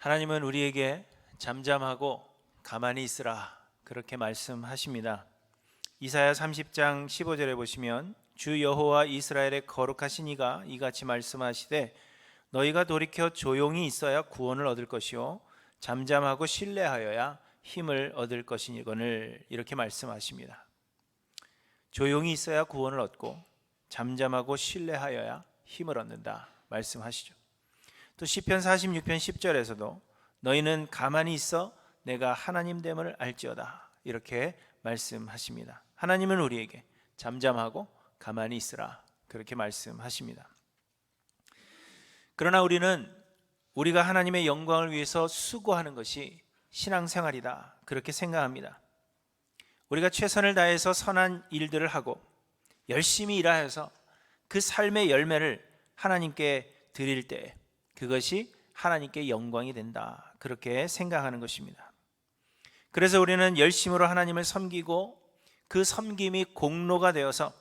하나님은 우리에게 잠잠하고 가만히 있으라 그렇게 말씀하십니다. 이사야 30장 15절에 보시면 주 여호와 이스라엘의 거룩하신 이가 이같이 말씀하시되 너희가 돌이켜 조용히 있어야 구원을 얻을 것이요 잠잠하고 신뢰하여야 힘을 얻을 것이거늘 이렇게 말씀하십니다. 조용히 있어야 구원을 얻고 잠잠하고 신뢰하여야 힘을 얻는다 말씀하시죠. 또 시편 46편 10절에서도 너희는 가만히 있어 내가 하나님 됨을 알지어다 이렇게 말씀하십니다. 하나님은 우리에게 잠잠하고 가만히 있으라 그렇게 말씀하십니다. 그러나 우리는 우리가 하나님의 영광을 위해서 수고하는 것이 신앙생활이다 그렇게 생각합니다. 우리가 최선을 다해서 선한 일들을 하고 열심히 일하여서 그 삶의 열매를 하나님께 드릴 때 그것이 하나님께 영광이 된다 그렇게 생각하는 것입니다. 그래서 우리는 열심으로 하나님을 섬기고 그 섬김이 공로가 되어서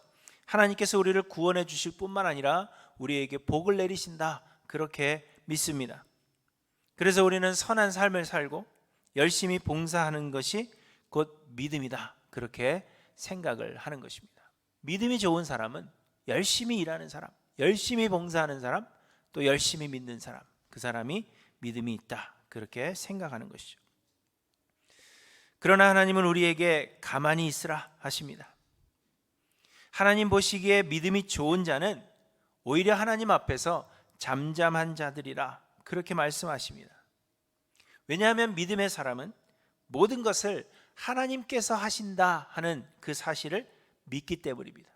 하나님께서 우리를 구원해 주실 뿐만 아니라 우리에게 복을 내리신다 그렇게 믿습니다. 그래서 우리는 선한 삶을 살고 열심히 봉사하는 것이 곧 믿음이다 그렇게 생각을 하는 것입니다. 믿음이 좋은 사람은 열심히 일하는 사람, 열심히 봉사하는 사람, 또 열심히 믿는 사람, 그 사람이 믿음이 있다 그렇게 생각하는 것이죠. 그러나 하나님은 우리에게 가만히 있으라 하십니다. 하나님 보시기에 믿음이 좋은 자는 오히려 하나님 앞에서 잠잠한 자들이라 그렇게 말씀하십니다. 왜냐하면 믿음의 사람은 모든 것을 하나님께서 하신다 하는 그 사실을 믿기 때문입니다.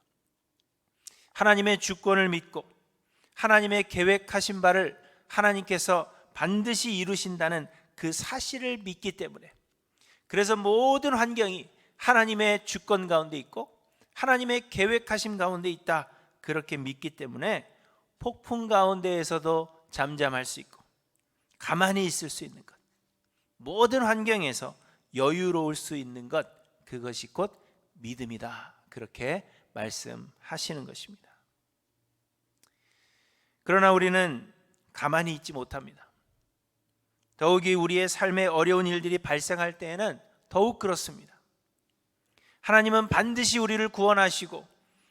하나님의 주권을 믿고 하나님의 계획하신 바를 하나님께서 반드시 이루신다는 그 사실을 믿기 때문에, 그래서 모든 환경이 하나님의 주권 가운데 있고 하나님의 계획하심 가운데 있다 그렇게 믿기 때문에 폭풍 가운데에서도 잠잠할 수 있고 가만히 있을 수 있는 것, 모든 환경에서 여유로울 수 있는 것, 그것이 곧 믿음이다 그렇게 말씀하시는 것입니다. 그러나 우리는 가만히 있지 못합니다. 더욱이 우리의 삶에 어려운 일들이 발생할 때에는 더욱 그렇습니다. 하나님은 반드시 우리를 구원하시고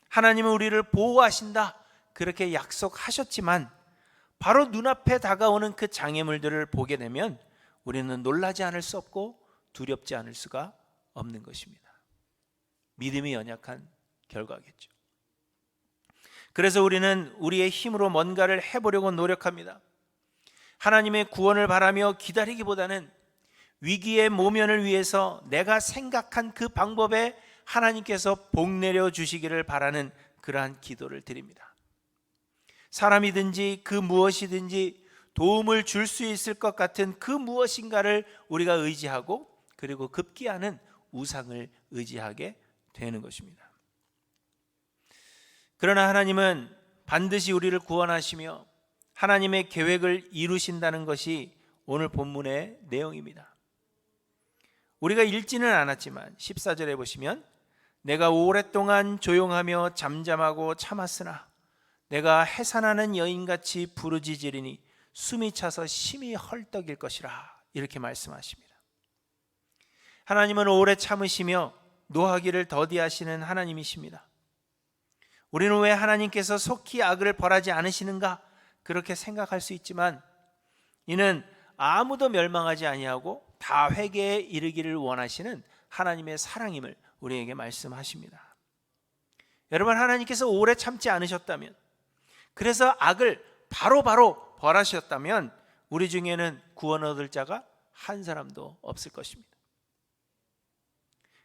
하나님은 우리를 보호하신다 그렇게 약속하셨지만 바로 눈앞에 다가오는 그 장애물들을 보게 되면 우리는 놀라지 않을 수 없고 두렵지 않을 수가 없는 것입니다. 믿음이 연약한 결과겠죠. 그래서 우리는 우리의 힘으로 뭔가를 해보려고 노력합니다. 하나님의 구원을 바라며 기다리기보다는 위기의 모면을 위해서 내가 생각한 그 방법에 하나님께서 복 내려 주시기를 바라는 그러한 기도를 드립니다. 사람이든지 그 무엇이든지 도움을 줄 수 있을 것 같은 그 무엇인가를 우리가 의지하고 그리고 급기야는 우상을 의지하게 되는 것입니다. 그러나 하나님은 반드시 우리를 구원하시며 하나님의 계획을 이루신다는 것이 오늘 본문의 내용입니다. 우리가 읽지는 않았지만 14절에 보시면 내가 오랫동안 조용하며 잠잠하고 참았으나 내가 해산하는 여인같이 부르짖으리니 숨이 차서 심히 헐떡일 것이라 이렇게 말씀하십니다. 하나님은 오래 참으시며 노하기를 더디하시는 하나님이십니다. 우리는 왜 하나님께서 속히 악을 벌하지 않으시는가 그렇게 생각할 수 있지만 이는 아무도 멸망하지 아니하고 다 회개에 이르기를 원하시는 하나님의 사랑임을 우리에게 말씀하십니다. 여러분, 하나님께서 오래 참지 않으셨다면, 그래서 악을 바로바로 벌하셨다면 우리 중에는 구원 얻을 자가 한 사람도 없을 것입니다.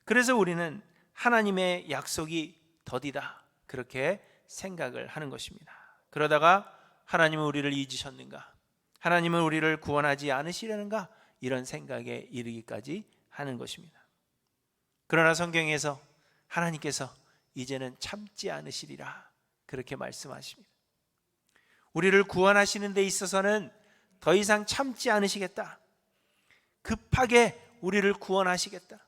그래서 우리는 하나님의 약속이 더디다 그렇게 생각을 하는 것입니다. 그러다가 하나님은 우리를 잊으셨는가? 하나님은 우리를 구원하지 않으시려는가? 이런 생각에 이르기까지 하는 것입니다. 그러나 성경에서 하나님께서 이제는 참지 않으시리라 그렇게 말씀하십니다. 우리를 구원하시는 데 있어서는 더 이상 참지 않으시겠다. 급하게 우리를 구원하시겠다.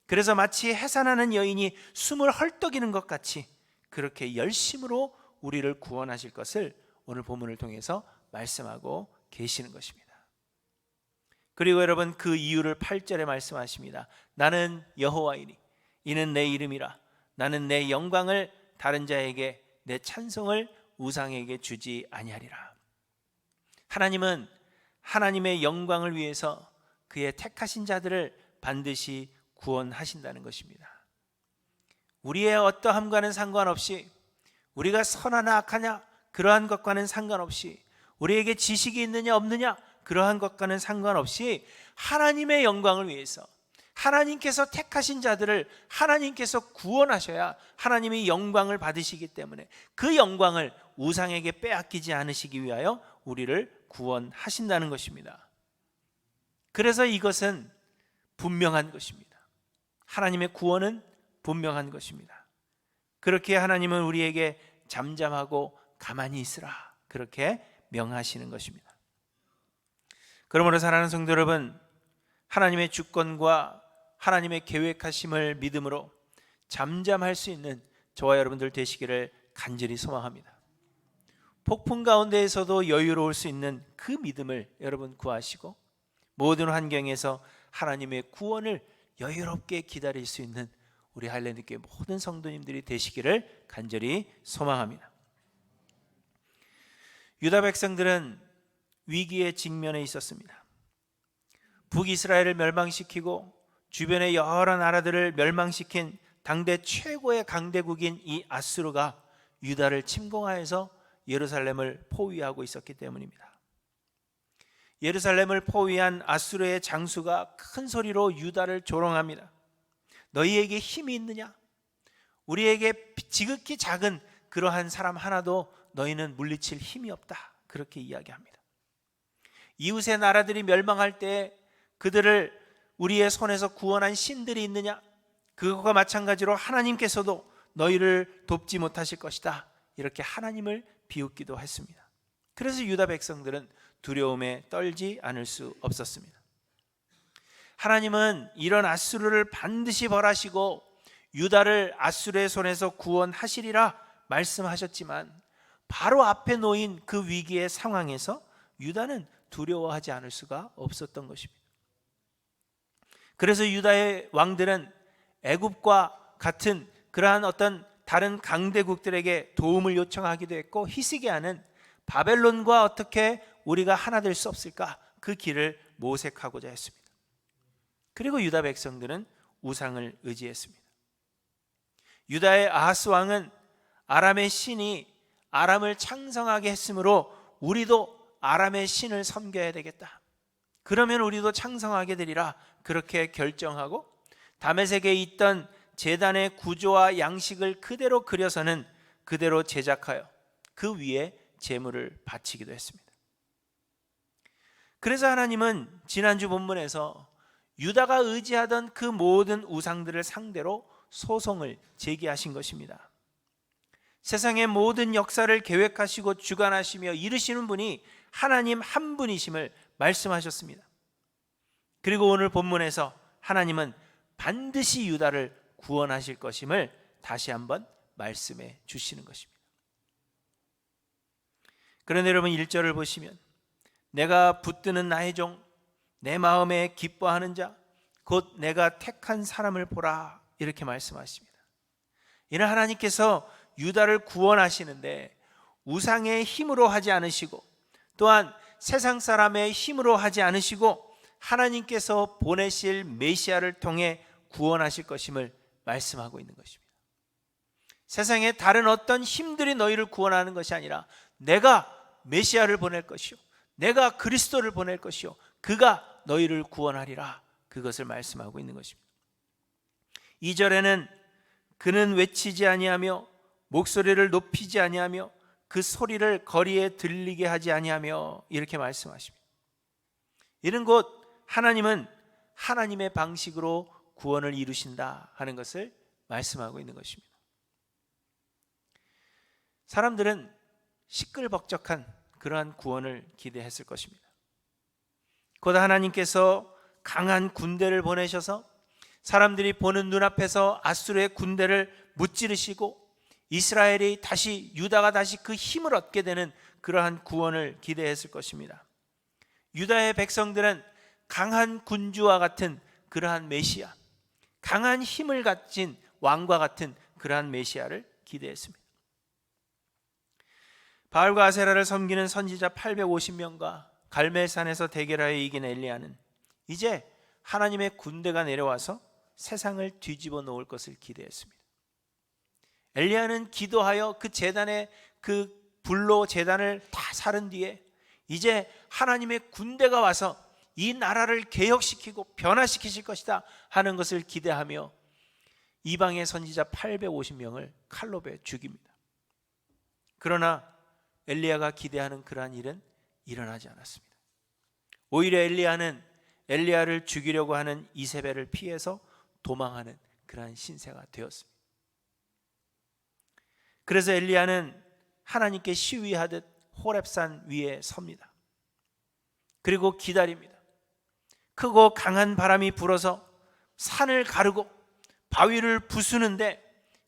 그래서 마치 해산하는 여인이 숨을 헐떡이는 것 같이 그렇게 열심으로 우리를 구원하실 것을 오늘 본문을 통해서 말씀하고 계시는 것입니다. 그리고 여러분 그 이유를 8절에 말씀하십니다. 나는 여호와이니 이는 내 이름이라. 나는 내 영광을 다른 자에게, 내 찬송을 우상에게 주지 아니하리라. 하나님은 하나님의 영광을 위해서 그의 택하신 자들을 반드시 구원하신다는 것입니다. 우리의 어떠함과는 상관없이, 우리가 선하나 악하냐 그러한 것과는 상관없이, 우리에게 지식이 있느냐 없느냐 그러한 것과는 상관없이 하나님의 영광을 위해서 하나님께서 택하신 자들을 하나님께서 구원하셔야 하나님이 영광을 받으시기 때문에 그 영광을 우상에게 빼앗기지 않으시기 위하여 우리를 구원하신다는 것입니다. 그래서 이것은 분명한 것입니다. 하나님의 구원은 분명한 것입니다. 그렇게 하나님은 우리에게 잠잠하고 가만히 있으라 그렇게 명하시는 것입니다. 그러므로 사랑하는 성도 여러분, 하나님의 주권과 하나님의 계획하심을 믿음으로 잠잠할 수 있는 저와 여러분들 되시기를 간절히 소망합니다. 폭풍 가운데에서도 여유로울 수 있는 그 믿음을 여러분 구하시고 모든 환경에서 하나님의 구원을 여유롭게 기다릴 수 있는 우리 하일랜드교회 모든 성도님들이 되시기를 간절히 소망합니다. 유다 백성들은 위기에 직면해 있었습니다. 북이스라엘을 멸망시키고 주변의 여러 나라들을 멸망시킨 당대 최고의 강대국인 이 아수르가 유다를 침공하여서 예루살렘을 포위하고 있었기 때문입니다. 예루살렘을 포위한 아수르의 장수가 큰 소리로 유다를 조롱합니다. 너희에게 힘이 있느냐? 우리에게 지극히 작은 그러한 사람 하나도 너희는 물리칠 힘이 없다. 그렇게 이야기합니다. 이웃의 나라들이 멸망할 때 그들을 우리의 손에서 구원한 신들이 있느냐? 그것과 마찬가지로 하나님께서도 너희를 돕지 못하실 것이다. 이렇게 하나님을 비웃기도 했습니다. 그래서 유다 백성들은 두려움에 떨지 않을 수 없었습니다. 하나님은 이런 아수르를 반드시 벌하시고 유다를 아수르의 손에서 구원하시리라 말씀하셨지만 바로 앞에 놓인 그 위기의 상황에서 유다는 두려워하지 않을 수가 없었던 것입니다. 그래서 유다의 왕들은 애굽과 같은 그러한 어떤 다른 강대국들에게 도움을 요청하기도 했고, 히스기야는 바벨론과 어떻게 우리가 하나 될 수 없을까 그 길을 모색하고자 했습니다. 그리고 유다 백성들은 우상을 의지했습니다. 유다의 아하스 왕은 아람의 신이 아람을 창성하게 했으므로 우리도 아람의 신을 섬겨야 되겠다. 그러면 우리도 창성하게 되리라. 그렇게 결정하고 다메섹에 있던 제단의 구조와 양식을 그대로 그려서는 그대로 제작하여 그 위에 제물을 바치기도 했습니다. 그래서 하나님은 지난주 본문에서 유다가 의지하던 그 모든 우상들을 상대로 소송을 제기하신 것입니다. 세상의 모든 역사를 계획하시고 주관하시며 이루시는 분이 하나님 한 분이심을 말씀하셨습니다. 그리고 오늘 본문에서 하나님은 반드시 유다를 구원하실 것임을 다시 한번 말씀해 주시는 것입니다. 그런데 여러분 1절을 보시면 내가 붙드는 나의 종, 내 마음에 기뻐하는 자, 곧 내가 택한 사람을 보라 이렇게 말씀하십니다. 이는 하나님께서 유다를 구원하시는데 우상의 힘으로 하지 않으시고 또한 세상 사람의 힘으로 하지 않으시고 하나님께서 보내실 메시아를 통해 구원하실 것임을 말씀하고 있는 것입니다. 세상에 다른 어떤 힘들이 너희를 구원하는 것이 아니라 내가 메시아를 보낼 것이요 내가 그리스도를 보낼 것이요 그가 너희를 구원하리라 그것을 말씀하고 있는 것입니다. 2절에는 그는 외치지 아니하며 목소리를 높이지 아니하며 그 소리를 거리에 들리게 하지 아니하며 이렇게 말씀하십니다. 이는 곧 하나님은 하나님의 방식으로 구원을 이루신다 하는 것을 말씀하고 있는 것입니다. 사람들은 시끌벅적한 그러한 구원을 기대했을 것입니다. 곧 하나님께서 강한 군대를 보내셔서 사람들이 보는 눈앞에서 아수르의 군대를 무찌르시고 이스라엘이 다시 유다가 다시 그 힘을 얻게 되는 그러한 구원을 기대했을 것입니다. 유다의 백성들은 강한 군주와 같은 그러한 메시아, 강한 힘을 가진 왕과 같은 그러한 메시아를 기대했습니다. 바알과 아세라를 섬기는 선지자 850명과 갈멜산에서 대결하여 이긴 엘리야는 이제 하나님의 군대가 내려와서 세상을 뒤집어 놓을 것을 기대했습니다. 엘리야는 기도하여 그 제단에 그 불로 제단을 다 사른 뒤에 이제 하나님의 군대가 와서 이 나라를 개혁시키고 변화시키실 것이다 하는 것을 기대하며 이방의 선지자 850명을 칼로 베어 죽입니다. 그러나 엘리야가 기대하는 그러한 일은 일어나지 않았습니다. 오히려 엘리야는 엘리야를 죽이려고 하는 이세벨을 피해서 도망하는 그러한 신세가 되었습니다. 그래서 엘리야는 하나님께 시위하듯 호렙산 위에 섭니다. 그리고 기다립니다. 크고 강한 바람이 불어서 산을 가르고 바위를 부수는데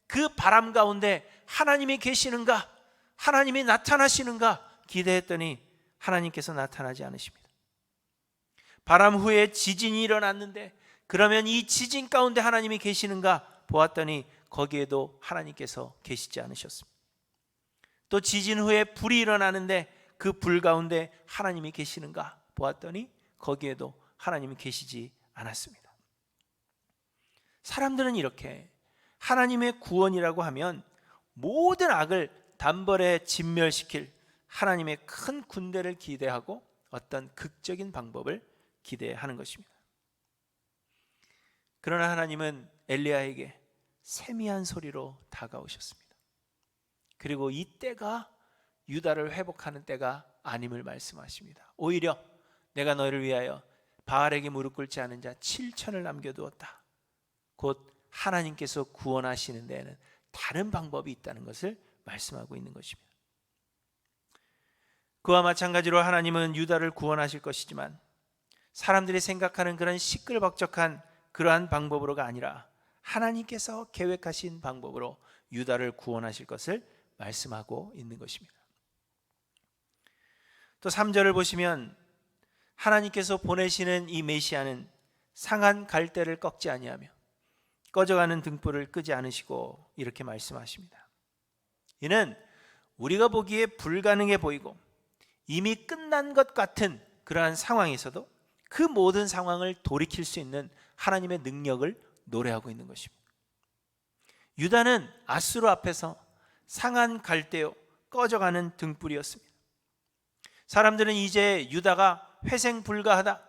그 바람 가운데 하나님이 계시는가, 하나님이 나타나시는가 기대했더니 하나님께서 나타나지 않으십니다. 바람 후에 지진이 일어났는데 그러면 이 지진 가운데 하나님이 계시는가 보았더니 거기에도 하나님께서 계시지 않으셨습니다. 또 지진 후에 불이 일어나는데 그 불 가운데 하나님이 계시는가 보았더니 거기에도 하나님이 계시지 않았습니다. 사람들은 이렇게 하나님의 구원이라고 하면 모든 악을 단번에 진멸시킬 하나님의 큰 군대를 기대하고 어떤 극적인 방법을 기대하는 것입니다. 그러나 하나님은 엘리야에게 세미한 소리로 다가오셨습니다. 그리고 이 때가 유다를 회복하는 때가 아님을 말씀하십니다. 오히려 내가 너희를 위하여 바알에게 무릎 꿇지 않은 자 7천을 남겨두었다. 곧 하나님께서 구원하시는 데에는 다른 방법이 있다는 것을 말씀하고 있는 것입니다. 그와 마찬가지로 하나님은 유다를 구원하실 것이지만 사람들이 생각하는 그런 시끌벅적한 그러한 방법으로가 아니라 하나님께서 계획하신 방법으로 유다를 구원하실 것을 말씀하고 있는 것입니다. 또 3절을 보시면 하나님께서 보내시는 이 메시아는 상한 갈대를 꺾지 아니하며 꺼져가는 등불을 끄지 않으시고 이렇게 말씀하십니다. 이는 우리가 보기에 불가능해 보이고 이미 끝난 것 같은 그러한 상황에서도 그 모든 상황을 돌이킬 수 있는 하나님의 능력을 노래하고 있는 것입니다. 유다는 아수르 앞에서 상한 갈대요 꺼져가는 등불이었습니다. 사람들은 이제 유다가 회생불가하다,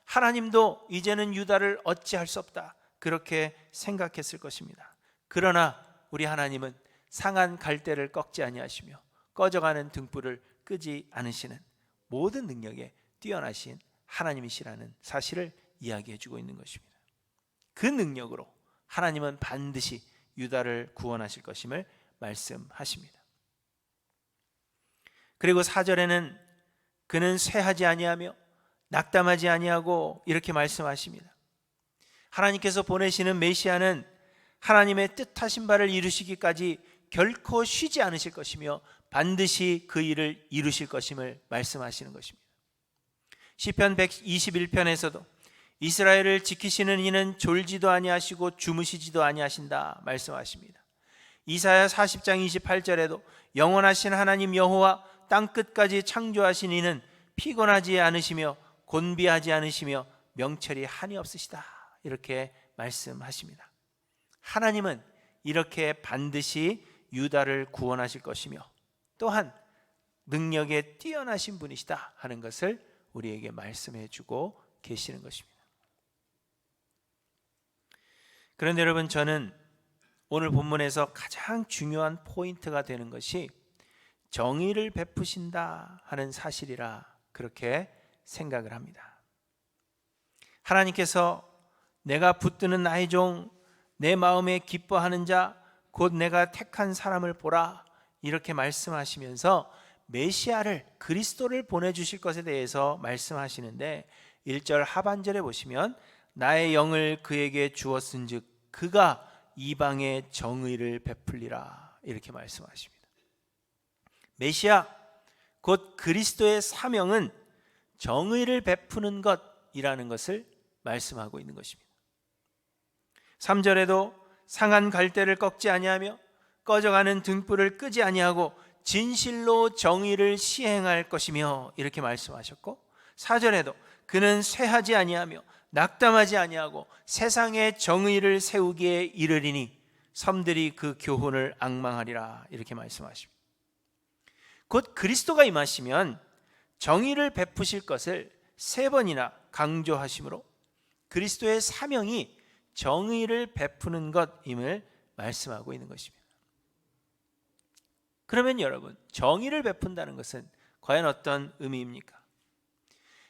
하나님도 이제는 유다를 어찌할 수 없다, 그렇게 생각했을 것입니다. 그러나 우리 하나님은 상한 갈대를 꺾지 아니하시며 꺼져가는 등불을 끄지 않으시는 모든 능력에 뛰어나신 하나님이시라는 사실을 이야기해 주고 있는 것입니다. 그 능력으로 하나님은 반드시 유다를 구원하실 것임을 말씀하십니다. 그리고 4절에는 그는 쇠하지 아니하며 낙담하지 아니하고 이렇게 말씀하십니다. 하나님께서 보내시는 메시아는 하나님의 뜻하신 바를 이루시기까지 결코 쉬지 않으실 것이며 반드시 그 일을 이루실 것임을 말씀하시는 것입니다. 시편 121편에서도 이스라엘을 지키시는 이는 졸지도 아니하시고 주무시지도 아니하신다 말씀하십니다. 이사야 40장 28절에도 영원하신 하나님 여호와 땅끝까지 창조하신 이는 피곤하지 않으시며 곤비하지 않으시며 명철이 한이 없으시다 이렇게 말씀하십니다. 하나님은 이렇게 반드시 유다를 구원하실 것이며 또한 능력에 뛰어나신 분이시다 하는 것을 우리에게 말씀해 주고 계시는 것입니다. 그런데 여러분, 저는 오늘 본문에서 가장 중요한 포인트가 되는 것이 정의를 베푸신다 하는 사실이라 그렇게 생각을 합니다. 하나님께서 내가 붙드는 나의 종, 내 마음에 기뻐하는 자, 곧 내가 택한 사람을 보라 이렇게 말씀하시면서 메시아를, 그리스도를 보내주실 것에 대해서 말씀하시는데 1절 하반절에 보시면 나의 영을 그에게 주었은즉 그가 이방의 정의를 베풀리라 이렇게 말씀하십니다. 메시아 곧 그리스도의 사명은 정의를 베푸는 것, 것이라는 것을 말씀하고 있는 것입니다. 3절에도 상한 갈대를 꺾지 아니하며 꺼져가는 등불을 끄지 아니하고 진실로 정의를 시행할 것이며 이렇게 말씀하셨고, 4절에도 그는 쇠하지 아니하며 낙담하지 아니하고 세상에 정의를 세우기에 이르리니 섬들이 그 교훈을 앙망하리라 이렇게 말씀하십니다. 곧 그리스도가 임하시면 정의를 베푸실 것을 3번이나 강조하시므로 그리스도의 사명이 정의를 베푸는 것임을 말씀하고 있는 것입니다. 그러면 여러분, 정의를 베푼다는 것은 과연 어떤 의미입니까?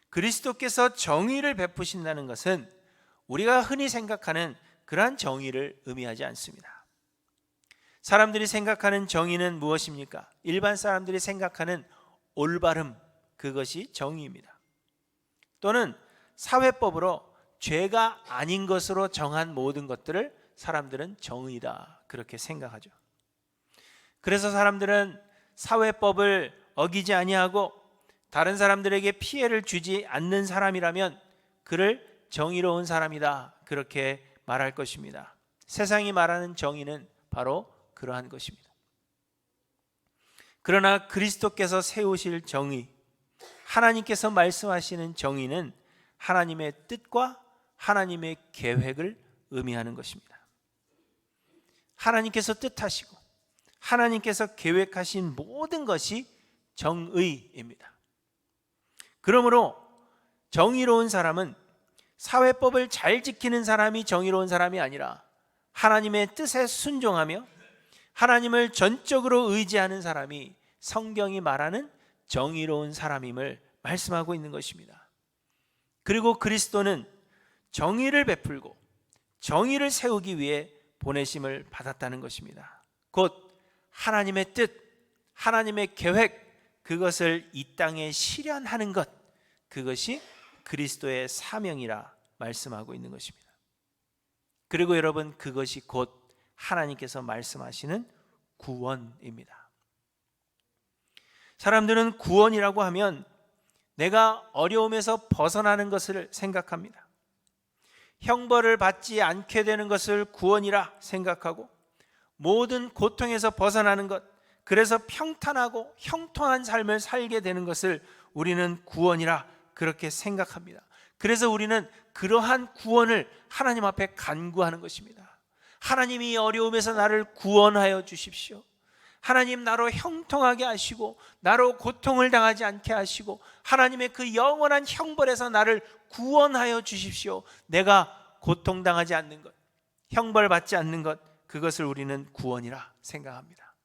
그리스도께서 정의를 베푸신다는 것은 우리가 흔히 생각하는 그러한 정의를 의미하지 않습니다. 사람들이 생각하는 정의는 무엇입니까? 일반 사람들이 생각하는 올바름, 그것이 정의입니다. 또는 사회법으로 죄가 아닌 것으로 정한 모든 것들을 사람들은 정의다, 그렇게 생각하죠. 그래서 사람들은 사회법을 어기지 아니하고 다른 사람들에게 피해를 주지 않는 사람이라면 그를 정의로운 사람이다, 그렇게 말할 것입니다. 세상이 말하는 정의는 바로 그러한 것입니다. 그러나 그리스도께서 세우실 정의, 하나님께서 말씀하시는 정의는 하나님의 뜻과 하나님의 계획을 의미하는 것입니다. 하나님께서 뜻하시고 하나님께서 계획하신 모든 것이 정의입니다. 그러므로 정의로운 사람은 사회법을 잘 지키는 사람이 정의로운 사람이 아니라 하나님의 뜻에 순종하며 하나님을 전적으로 의지하는 사람이 성경이 말하는 정의로운 사람임을 말씀하고 있는 것입니다. 그리고 그리스도는 정의를 베풀고 정의를 세우기 위해 보내심을 받았다는 것입니다. 곧 하나님의 뜻, 하나님의 계획, 그것을 이 땅에 실현하는 것, 그것이 그리스도의 사명이라 말씀하고 있는 것입니다. 그리고 여러분, 그것이 곧 하나님께서 말씀하시는 구원입니다. 사람들은 구원이라고 하면 내가 어려움에서 벗어나는 것을 생각합니다. 형벌을 받지 않게 되는 것을 구원이라 생각하고 모든 고통에서 벗어나는 것, 그래서 평탄하고 형통한 삶을 살게 되는 것을 우리는 구원이라 그렇게 생각합니다. 그래서 우리는 그러한 구원을 하나님 앞에 간구하는 것입니다. 하나님이 이 어려움에서 나를 구원하여 주십시오. 하나님, 나로 형통하게 하시고 나로 고통을 당하지 않게 하시고 하나님의 그 영원한 형벌에서 나를 구원하여 주십시오. 내가 고통당하지 않는 것, 형벌받지 않는 것, 그것을 우리는 구원이라 생각합니다.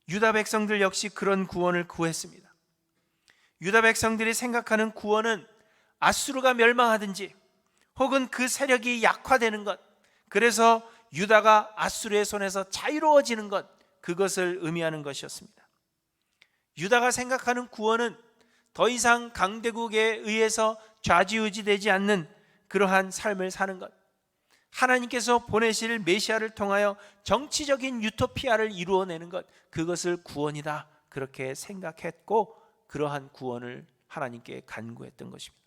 유다 백성들 역시 그런 구원을 구했습니다. 유다 백성들이 생각하는 구원은 아수르가 멸망하든지 혹은 그 세력이 약화되는 것, 그래서 유다가 아수르의 손에서 자유로워지는 것, 그것을 의미하는 것이었습니다. 유다가 생각하는 구원은 더 이상 강대국에 의해서 좌지우지되지 않는 그러한 삶을 사는 것, 하나님께서 보내실 메시아를 통하여 정치적인 유토피아를 이루어내는 것, 그것을 구원이다, 그렇게 생각했고 그러한 구원을 하나님께 간구했던 것입니다.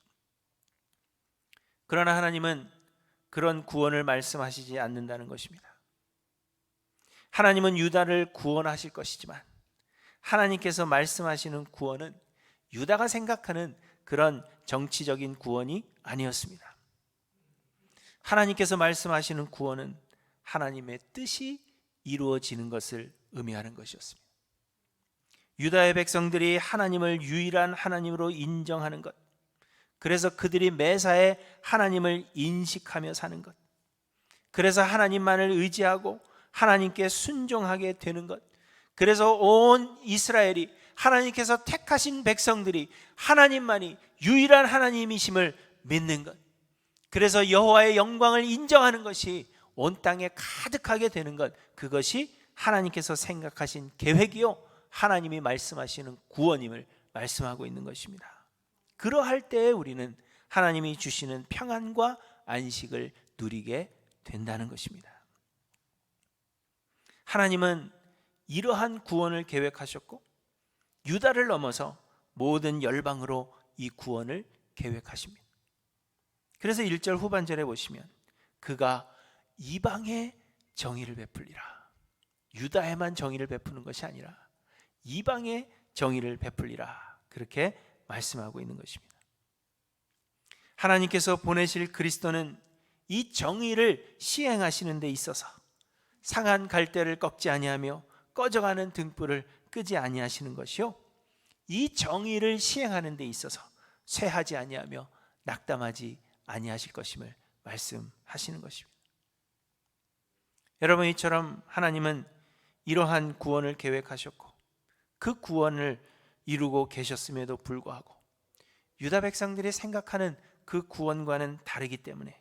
그러나 하나님은 그런 구원을 말씀하시지 않는다는 것입니다. 하나님은 유다를 구원하실 것이지만 하나님께서 말씀하시는 구원은 유다가 생각하는 그런 정치적인 구원이 아니었습니다. 하나님께서 말씀하시는 구원은 하나님의 뜻이 이루어지는 것을 의미하는 것이었습니다. 유다의 백성들이 하나님을 유일한 하나님으로 인정하는 것, 그래서 그들이 매사에 하나님을 인식하며 사는 것, 그래서 하나님만을 의지하고 하나님께 순종하게 되는 것, 그래서 온 이스라엘이 하나님께서 택하신 백성들이 하나님만이 유일한 하나님이심을 믿는 것, 그래서 여호와의 영광을 인정하는 것이 온 땅에 가득하게 되는 것, 그것이 하나님께서 생각하신 계획이요 하나님이 말씀하시는 구원임을 말씀하고 있는 것입니다. 그러할 때에 우리는 하나님이 주시는 평안과 안식을 누리게 된다는 것입니다. 하나님은 이러한 구원을 계획하셨고 유다를 넘어서 모든 열방으로 이 구원을 계획하십니다. 그래서 1절 후반절에 보시면 그가 이방에 정의를 베풀리라. 유다에만 정의를 베푸는 것이 아니라 이방에 정의를 베풀리라. 그렇게 말씀하고 있는 것입니다. 하나님께서 보내실 그리스도는 이 정의를 시행하시는 데 있어서 상한 갈대를 꺾지 아니하며 꺼져가는 등불을 끄지 아니하시는 것이요, 이 정의를 시행하는 데 있어서 쇠하지 아니하며 낙담하지 아니하실 것임을 말씀하시는 것입니다. 여러분, 이처럼 하나님은 이러한 구원을 계획하셨고 그 구원을 이루고 계셨음에도 불구하고 유다 백성들이 생각하는 그 구원과는 다르기 때문에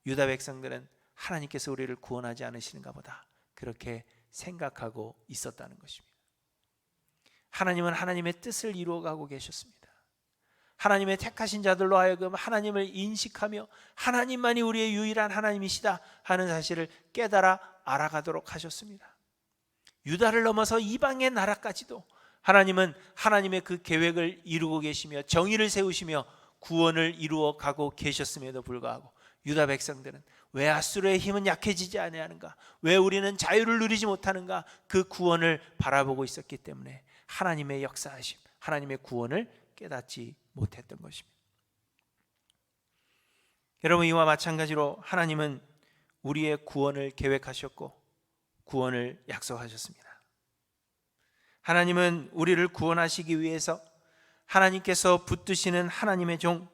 유다 백성들은 하나님께서 우리를 구원하지 않으시는가 보다 그렇게 생각하고 있었다는 것입니다. 하나님은 하나님의 뜻을 이루어가고 계셨습니다. 하나님의 택하신 자들로 하여금 하나님을 인식하며 하나님만이 우리의 유일한 하나님이시다 하는 사실을 깨달아 알아가도록 하셨습니다. 유다를 넘어서 이방의 나라까지도 하나님은 하나님의 그 계획을 이루고 계시며 정의를 세우시며 구원을 이루어 가고 계셨음에도 불구하고 유다 백성들은 왜 아수르의 힘은 약해지지 아니하는가, 왜 우리는 자유를 누리지 못하는가, 그 구원을 바라보고 있었기 때문에 하나님의 역사하심, 하나님의 구원을 깨닫지 못했던 것입니다. 여러분, 이와 마찬가지로 하나님은 우리의 구원을 계획하셨고 구원을 약속하셨습니다. 하나님은 우리를 구원하시기 위해서 하나님께서 붙드시는 하나님의 종,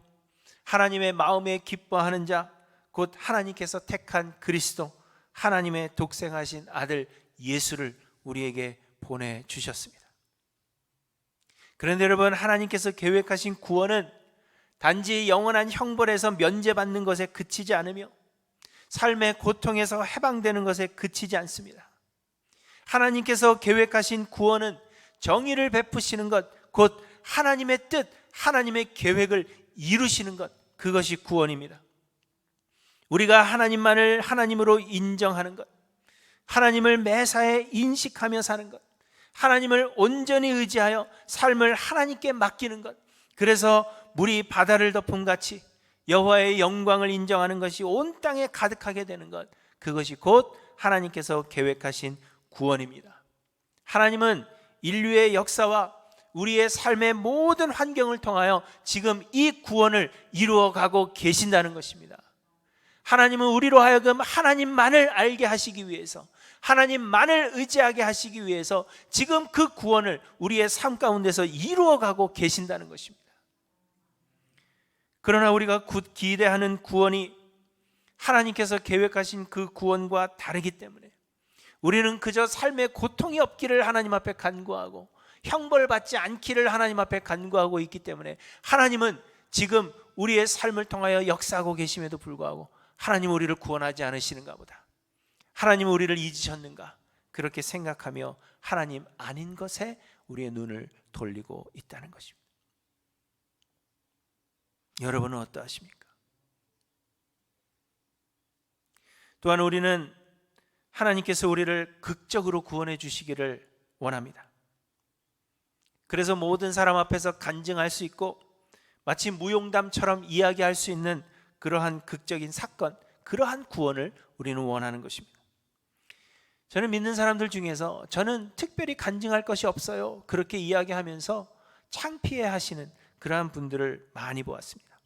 하나님의 마음에 기뻐하는 자, 곧 하나님께서 택한 그리스도, 하나님의 독생하신 아들 예수를 우리에게 보내주셨습니다. 그런데 여러분, 하나님께서 계획하신 구원은 단지 영원한 형벌에서 면제받는 것에 그치지 않으며 삶의 고통에서 해방되는 것에 그치지 않습니다. 하나님께서 계획하신 구원은 정의를 베푸시는 것, 곧 하나님의 뜻, 하나님의 계획을 이루시는 것, 그것이 구원입니다. 우리가 하나님만을 하나님으로 인정하는 것, 하나님을 매사에 인식하며 사는 것, 하나님을 온전히 의지하여 삶을 하나님께 맡기는 것, 그래서 물이 바다를 덮음 같이 여호와의 영광을 인정하는 것이 온 땅에 가득하게 되는 것, 그것이 곧 하나님께서 계획하신 구원입니다. 하나님은 인류의 역사와 우리의 삶의 모든 환경을 통하여 지금 이 구원을 이루어가고 계신다는 것입니다. 하나님은 우리로 하여금 하나님만을 알게 하시기 위해서, 하나님만을 의지하게 하시기 위해서 지금 그 구원을 우리의 삶 가운데서 이루어가고 계신다는 것입니다. 그러나 우리가 곧 기대하는 구원이 하나님께서 계획하신 그 구원과 다르기 때문에 우리는 그저 삶의 고통이 없기를 하나님 앞에 간구하고 형벌받지 않기를 하나님 앞에 간구하고 있기 때문에 하나님은 지금 우리의 삶을 통하여 역사하고 계심에도 불구하고 하나님 우리를 구원하지 않으시는가 보다, 하나님 우리를 잊으셨는가, 그렇게 생각하며 하나님 아닌 것에 우리의 눈을 돌리고 있다는 것입니다. 여러분은 어떠하십니까? 또한 우리는 하나님께서 우리를 극적으로 구원해 주시기를 원합니다. 그래서 모든 사람 앞에서 간증할 수 있고 마치 무용담처럼 이야기할 수 있는 그러한 극적인 사건, 그러한 구원을 우리는 원하는 것입니다. 저는 믿는 사람들 중에서 저는 특별히 간증할 것이 없어요, 그렇게 이야기하면서 창피해 하시는 그러한 분들을 많이 보았습니다.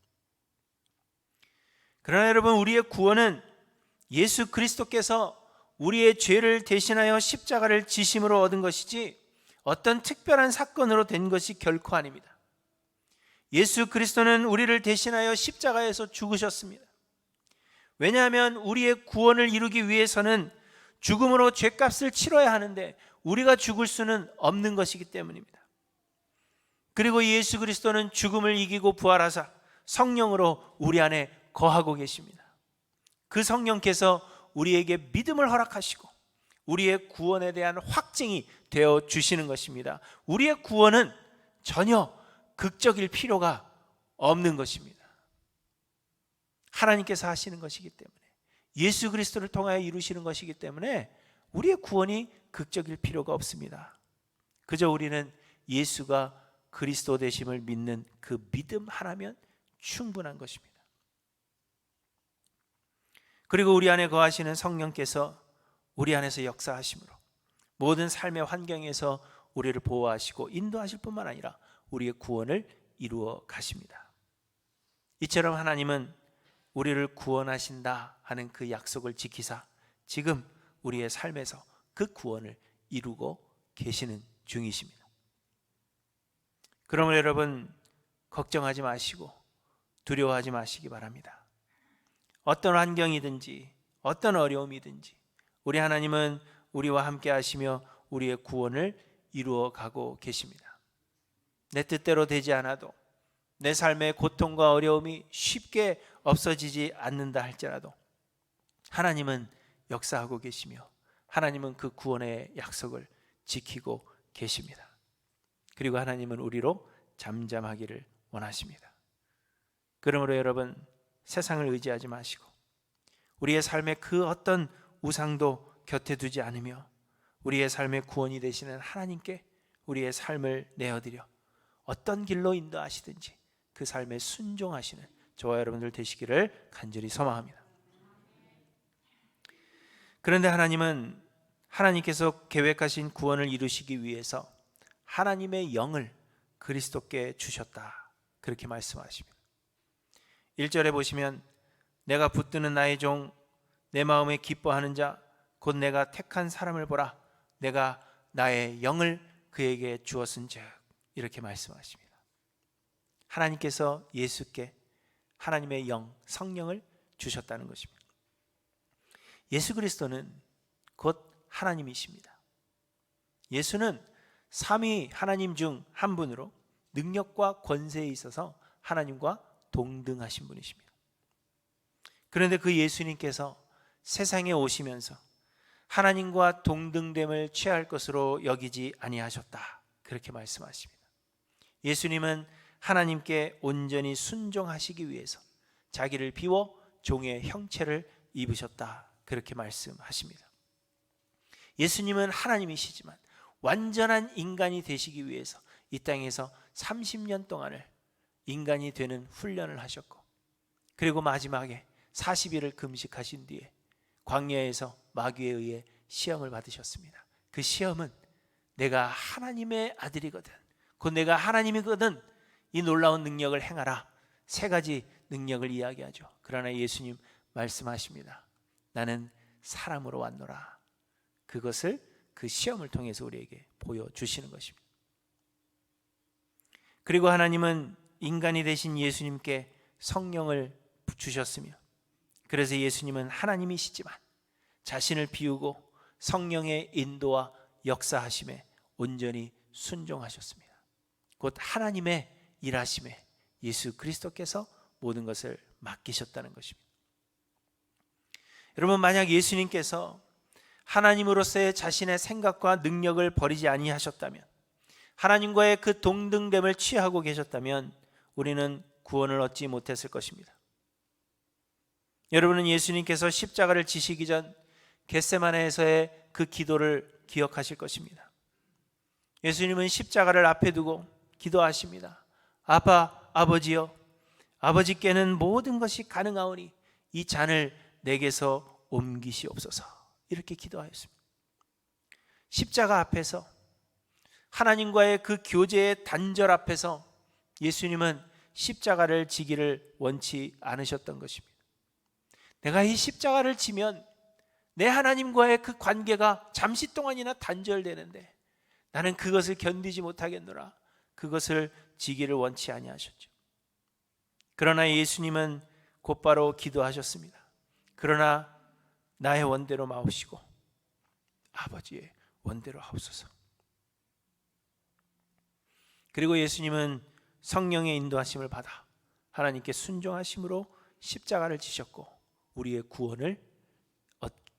그러나 여러분, 우리의 구원은 예수 그리스도께서 우리의 죄를 대신하여 십자가를 지심으로 얻은 것이지 어떤 특별한 사건으로 된 것이 결코 아닙니다. 예수 그리스도는 우리를 대신하여 십자가에서 죽으셨습니다. 왜냐하면 우리의 구원을 이루기 위해서는 죽음으로 죄값을 치러야 하는데 우리가 죽을 수는 없는 것이기 때문입니다. 그리고 예수 그리스도는 죽음을 이기고 부활하사 성령으로 우리 안에 거하고 계십니다. 그 성령께서 우리에게 믿음을 허락하시고 우리의 구원에 대한 확증이 되어 주시는 것입니다. 우리의 구원은 전혀 극적일 필요가 없는 것입니다. 하나님께서 하시는 것이기 때문에, 예수 그리스도를 통하여 이루시는 것이기 때문에 우리의 구원이 극적일 필요가 없습니다. 그저 우리는 예수가 그리스도 되심을 믿는 그 믿음 하나면 충분한 것입니다. 그리고 우리 안에 거하시는 성령께서 우리 안에서 역사하심으로 모든 삶의 환경에서 우리를 보호하시고 인도하실 뿐만 아니라 우리의 구원을 이루어 가십니다. 이처럼 하나님은 우리를 구원하신다 하는 그 약속을 지키사 지금 우리의 삶에서 그 구원을 이루고 계시는 중이십니다. 그러므로 여러분, 걱정하지 마시고 두려워하지 마시기 바랍니다. 어떤 환경이든지 어떤 어려움이든지 우리 하나님은 우리와 함께 하시며 우리의 구원을 이루어 가고 계십니다. 내 뜻대로 되지 않아도 내 삶의 고통과 어려움이 쉽게 없어지지 않는다 할지라도 하나님은 역사하고 계시며 하나님은 그 구원의 약속을 지키고 계십니다. 그리고 하나님은 우리로 잠잠하기를 원하십니다. 그러므로 여러분, 세상을 의지하지 마시고 우리의 삶의 그 어떤 우상도 곁에 두지 않으며 우리의 삶의 구원이 되시는 하나님께 우리의 삶을 내어드려 어떤 길로 인도하시든지 그 삶에 순종하시는 저와 여러분들 되시기를 간절히 소망합니다. 그런데 하나님은 하나님께서 계획하신 구원을 이루시기 위해서 하나님의 영을 그리스도께 주셨다, 그렇게 말씀하십니다. 1절에 보시면 내가 붙드는 나의 종 내 마음에 기뻐하는 자 곧 내가 택한 사람을 보라, 내가 나의 영을 그에게 주었은즉, 이렇게 말씀하십니다. 하나님께서 예수께 하나님의 영, 성령을 주셨다는 것입니다. 예수 그리스도는 곧 하나님이십니다. 예수는 삼위 하나님 중 한 분으로 능력과 권세에 있어서 하나님과 동등하신 분이십니다. 그런데 그 예수님께서 세상에 오시면서 하나님과 동등됨을 취할 것으로 여기지 아니하셨다, 그렇게 말씀하십니다. 예수님은 하나님께 온전히 순종하시기 위해서 자기를 비워 종의 형체를 입으셨다, 그렇게 말씀하십니다. 예수님은 하나님이시지만 완전한 인간이 되시기 위해서 이 땅에서 30년 동안을 인간이 되는 훈련을 하셨고, 그리고 마지막에 40일을 금식하신 뒤에 광야에서 마귀에 의해 시험을 받으셨습니다. 그 시험은 내가 하나님의 아들이거든, 곧 내가 하나님이거든, 이 놀라운 능력을 행하라, 세 가지 능력을 이야기하죠. 그러나 예수님 말씀하십니다. 나는 사람으로 왔노라. 그것을 그 시험을 통해서 우리에게 보여주시는 것입니다. 그리고 하나님은 인간이 되신 예수님께 성령을 주셨으며, 그래서 예수님은 하나님이시지만 자신을 비우고 성령의 인도와 역사하심에 온전히 순종하셨습니다. 곧 하나님의 일하심에 예수 그리스도께서 모든 것을 맡기셨다는 것입니다. 여러분, 만약 예수님께서 하나님으로서의 자신의 생각과 능력을 버리지 아니하셨다면, 하나님과의 그 동등됨을 취하고 계셨다면 우리는 구원을 얻지 못했을 것입니다. 여러분은 예수님께서 십자가를 지시기 전 겟세마네에서의 그 기도를 기억하실 것입니다. 예수님은 십자가를 앞에 두고 기도하십니다. 아버지여, 아버지께는 모든 것이 가능하오니 이 잔을 내게서 옮기시옵소서, 이렇게 기도하였습니다. 십자가 앞에서, 하나님과의 그 교제의 단절 앞에서 예수님은 십자가를 지기를 원치 않으셨던 것입니다. 내가 이 십자가를 지면 내 하나님과의 그 관계가 잠시 동안이나 단절되는데 나는 그것을 견디지 못하겠노라, 그것을 지기를 원치 아니하셨죠. 그러나 예수님은 곧바로 기도하셨습니다. 그러나 나의 원대로 마옵시고 아버지의 원대로 하옵소서. 그리고 예수님은 성령의 인도하심을 받아 하나님께 순종하심으로 십자가를 지셨고 우리의 구원을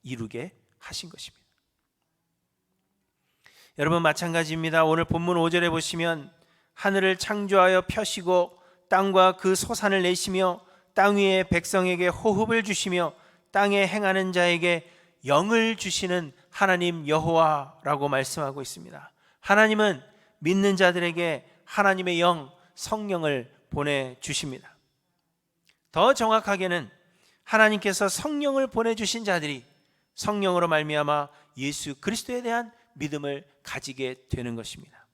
이루게 하신 것입니다. 여러분, 마찬가지입니다. 오늘 본문 5절에 보시면 하늘을 창조하여 펴시고 땅과 그 소산을 내시며 땅 위에 백성에게 호흡을 주시며 땅에 행하는 자에게 영을 주시는 하나님 여호와라고 말씀하고 있습니다. 하나님은 믿는 자들에게 하나님의 영, 성령을 보내주십니다. 더 정확하게는 하나님께서 성령을 보내주신 자들이 성령으로 말미암아 예수 그리스도에 대한 믿음을 가지게 되는 것입니다.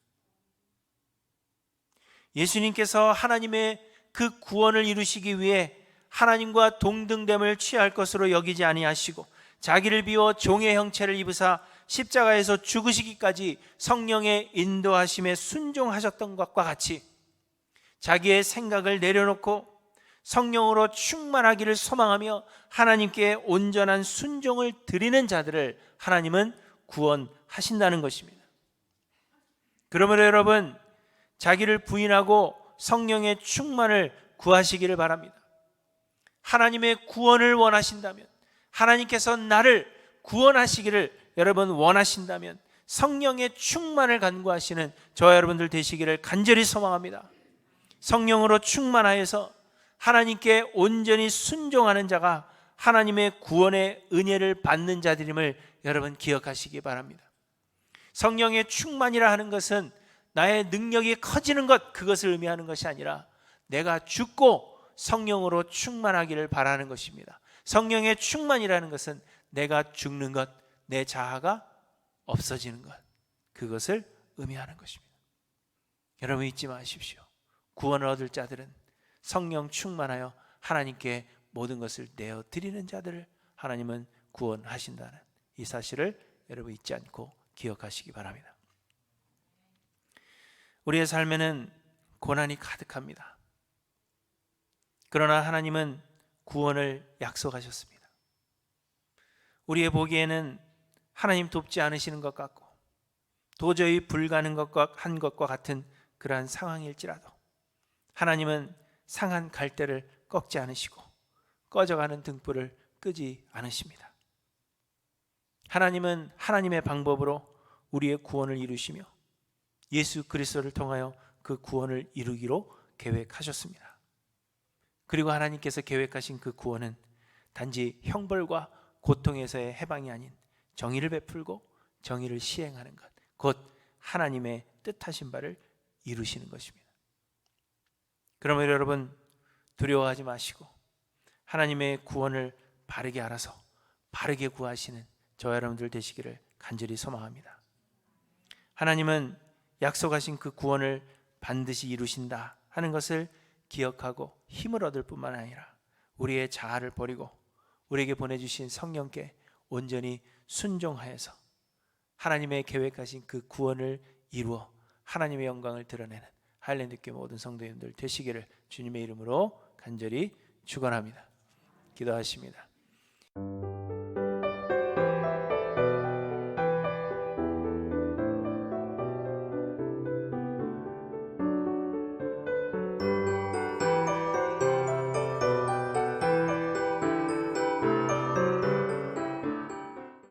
예수님께서 하나님의 그 구원을 이루시기 위해 하나님과 동등됨을 취할 것으로 여기지 아니하시고 자기를 비워 종의 형체를 입으사 십자가에서 죽으시기까지 성령의 인도하심에 순종하셨던 것과 같이 자기의 생각을 내려놓고 성령으로 충만하기를 소망하며 하나님께 온전한 순종을 드리는 자들을 하나님은 구원하신다는 것입니다. 그러므로 여러분, 자기를 부인하고 성령의 충만을 구하시기를 바랍니다. 하나님의 구원을 원하신다면, 하나님께서 나를 구원하시기를 여러분 원하신다면 성령의 충만을 간구하시는 저와 여러분들 되시기를 간절히 소망합니다. 성령으로 충만하여서 하나님께 온전히 순종하는 자가 하나님의 구원의 은혜를 받는 자들임을 여러분 기억하시기 바랍니다. 성령의 충만이라 하는 것은 나의 능력이 커지는 것, 그것을 의미하는 것이 아니라 내가 죽고 성령으로 충만하기를 바라는 것입니다. 성령의 충만이라는 것은 내가 죽는 것, 내 자아가 없어지는 것, 그것을 의미하는 것입니다. 여러분 잊지 마십시오. 구원을 얻을 자들은 성령 충만하여 하나님께 모든 것을 내어드리는 자들을 하나님은 구원하신다는 이 사실을 여러분 잊지 않고 기억하시기 바랍니다. 우리의 삶에는 고난이 가득합니다. 그러나 하나님은 구원을 약속하셨습니다. 우리의 보기에는 하나님 돕지 않으시는 것 같고 도저히 불가능한 것과 같은 그러한 상황일지라도 하나님은 상한 갈대를 꺾지 않으시고 꺼져가는 등불을 끄지 않으십니다. 하나님은 하나님의 방법으로 우리의 구원을 이루시며 예수 그리스도를 통하여 그 구원을 이루기로 계획하셨습니다. 그리고 하나님께서 계획하신 그 구원은 단지 형벌과 고통에서의 해방이 아닌 정의를 베풀고 정의를 시행하는 것, 곧 하나님의 뜻하신 바를 이루시는 것입니다. 그러므로 여러분 두려워하지 마시고 하나님의 구원을 바르게 알아서 바르게 구하시는 저와 여러분들 되시기를 간절히 소망합니다. 하나님은 약속하신 그 구원을 반드시 이루신다 하는 것을 기억하고 힘을 얻을 뿐만 아니라 우리의 자아를 버리고 우리에게 보내주신 성령께 온전히 순종하여서 하나님의 계획하신 그 구원을 이루어 하나님의 영광을 드러내는 하일랜드교회 모든 성도님들 되시기를 주님의 이름으로 간절히 축원합니다. 기도하십니다.